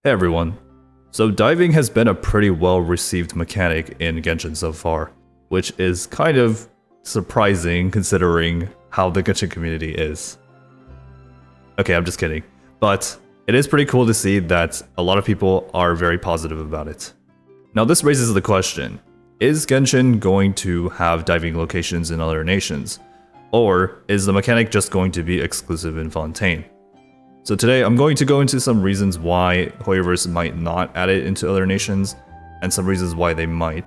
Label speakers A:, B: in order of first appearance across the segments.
A: Hey everyone. So diving has been a pretty well received mechanic in Genshin so far, which is kind of surprising considering how the Genshin community is. Okay, I'm just kidding. But it is pretty cool to see that a lot of people are very positive about it. Now this raises the question, is Genshin going to have diving locations in other nations? Or is the mechanic just going to be exclusive in Fontaine? So today I'm going to go into some reasons why Hoyoverse might not add it into other nations, and some reasons why they might.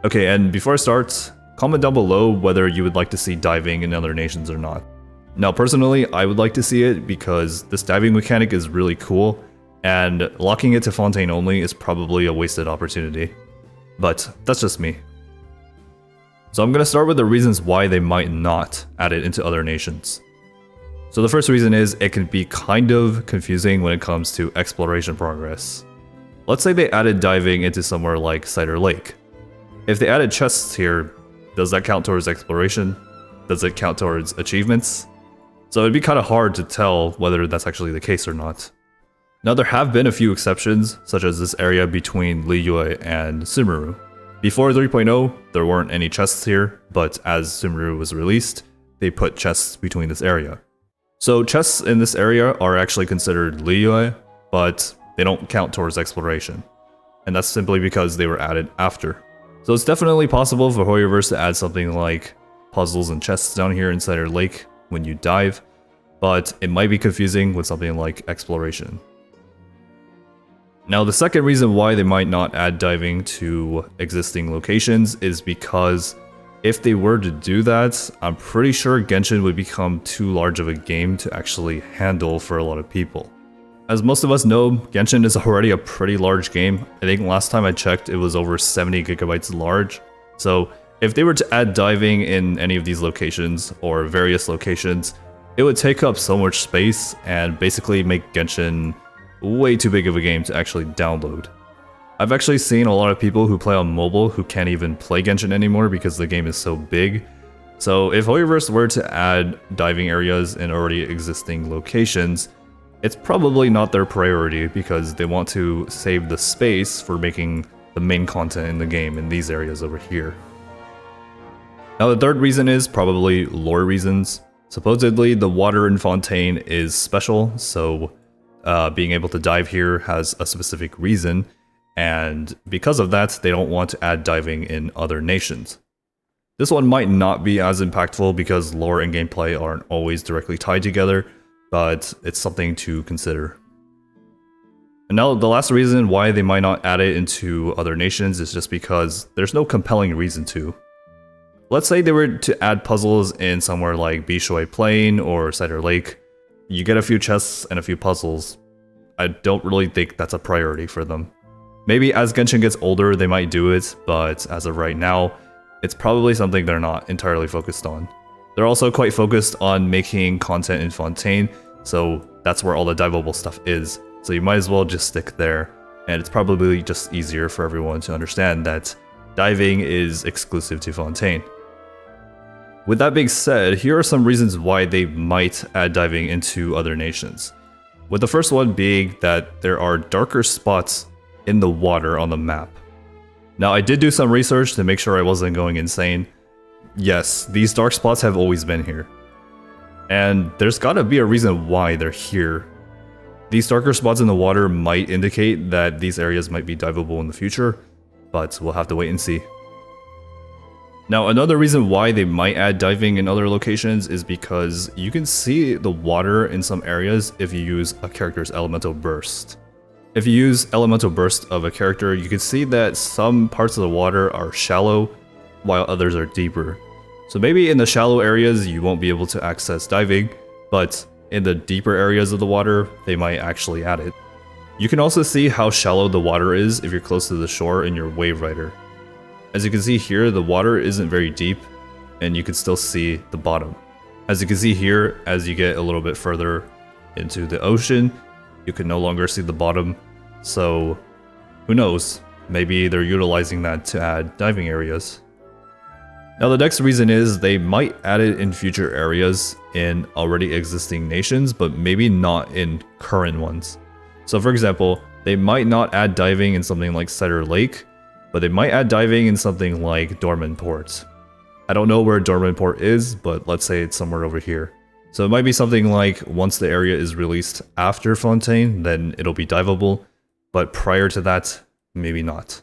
A: Okay, and before I start, comment down below whether you would like to see diving in other nations or not. Now personally, I would like to see it because this diving mechanic is really cool, and locking it to Fontaine only is probably a wasted opportunity. But that's just me. So I'm going to start with the reasons why they might not add it into other nations. So the first reason is it can be kind of confusing when it comes to exploration progress. Let's say they added diving into somewhere like Cider Lake. If they added chests here, does that count towards exploration? Does it count towards achievements? So it'd be kind of hard to tell whether that's actually the case or not. Now there have been a few exceptions, such as this area between Liyue and Sumeru. Before 3.0, there weren't any chests here, but as Sumeru was released, they put chests between this area. So chests in this area are actually considered Liyue, but they don't count towards exploration. And that's simply because they were added after. So it's definitely possible for Hoyoverse to add something like puzzles and chests down here in Cider Lake when you dive, but it might be confusing with something like exploration. Now the second reason why they might not add diving to existing locations is because if they were to do that, I'm pretty sure Genshin would become too large of a game to actually handle for a lot of people. As most of us know, Genshin is already a pretty large game. I think last time I checked it was over 70 gigabytes large. So if they were to add diving in any of these locations or various locations, it would take up so much space and basically make Genshin way too big of a game to actually download. I've actually seen a lot of people who play on mobile who can't even play Genshin anymore because the game is so big. So if Hoyoverse were to add diving areas in already existing locations, it's probably not their priority because they want to save the space for making the main content in the game in these areas over here. Now the third reason is probably lore reasons. Supposedly the water in Fontaine is special, so being able to dive here has a specific reason. And because of that, they don't want to add diving in other nations. This one might not be as impactful because lore and gameplay aren't always directly tied together, but it's something to consider. And now the last reason why they might not add it into other nations is just because there's no compelling reason to. Let's say they were to add puzzles in somewhere like Bishui Plain or Cider Lake. You get a few chests and a few puzzles. I don't really think that's a priority for them. Maybe as Genshin gets older, they might do it, but as of right now, it's probably something they're not entirely focused on. They're also quite focused on making content in Fontaine, so that's where all the diveable stuff is. So you might as well just stick there, and it's probably just easier for everyone to understand that diving is exclusive to Fontaine. With that being said, here are some reasons why they might add diving into other nations. With the first one being that there are darker spots in the water on the map. Now I did do some research to make sure I wasn't going insane. Yes, these dark spots have always been here. And there's gotta be a reason why they're here. These darker spots in the water might indicate that these areas might be diveable in the future, but we'll have to wait and see. Now another reason why they might add diving in other locations is because you can see the water in some areas if you use a character's elemental burst. If you use elemental burst of a character, you can see that some parts of the water are shallow, while others are deeper. So maybe in the shallow areas you won't be able to access diving, but in the deeper areas of the water, they might actually add it. You can also see how shallow the water is if you're close to the shore in your wave rider. As you can see here, the water isn't very deep, and you can still see the bottom. As you can see here, as you get a little bit further into the ocean, you can no longer see the bottom. So, who knows, maybe they're utilizing that to add diving areas. Now the next reason is they might add it in future areas in already existing nations, but maybe not in current ones. So for example, they might not add diving in something like Cider Lake, but they might add diving in something like Dormant Port. I don't know where Dormant Port is, but let's say it's somewhere over here. So it might be something like once the area is released after Fontaine, then it'll be diveable, but prior to that, maybe not.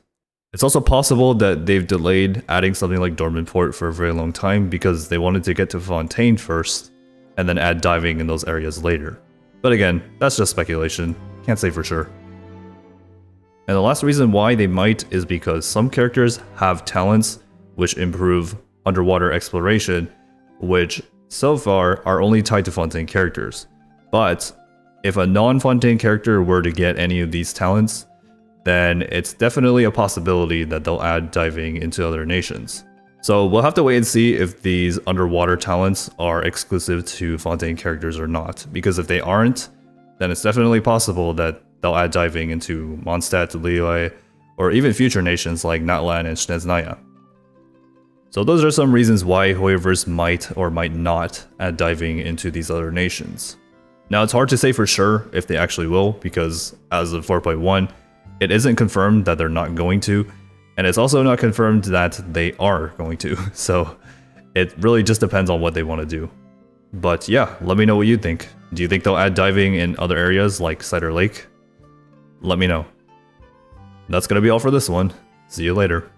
A: It's also possible that they've delayed adding something like Dormant Port for a very long time because they wanted to get to Fontaine first, and then add diving in those areas later. But again, that's just speculation, can't say for sure. And the last reason why they might is because some characters have talents which improve underwater exploration, which so far are only tied to Fontaine characters. But if a non-Fontaine character were to get any of these talents, then it's definitely a possibility that they'll add diving into other nations. So we'll have to wait and see if these underwater talents are exclusive to Fontaine characters or not, because if they aren't, then it's definitely possible that they'll add diving into Mondstadt, Liyue, or even future nations like Natlan and Snezhnaya. So those are some reasons why Hoyoverse might or might not add diving into these other nations. Now it's hard to say for sure if they actually will, because as of 4.1, it isn't confirmed that they're not going to, and it's also not confirmed that they are going to, so it really just depends on what they want to do. But yeah, let me know what you think. Do you think they'll add diving in other areas like Cider Lake? Let me know. That's gonna be all for this one. See you later.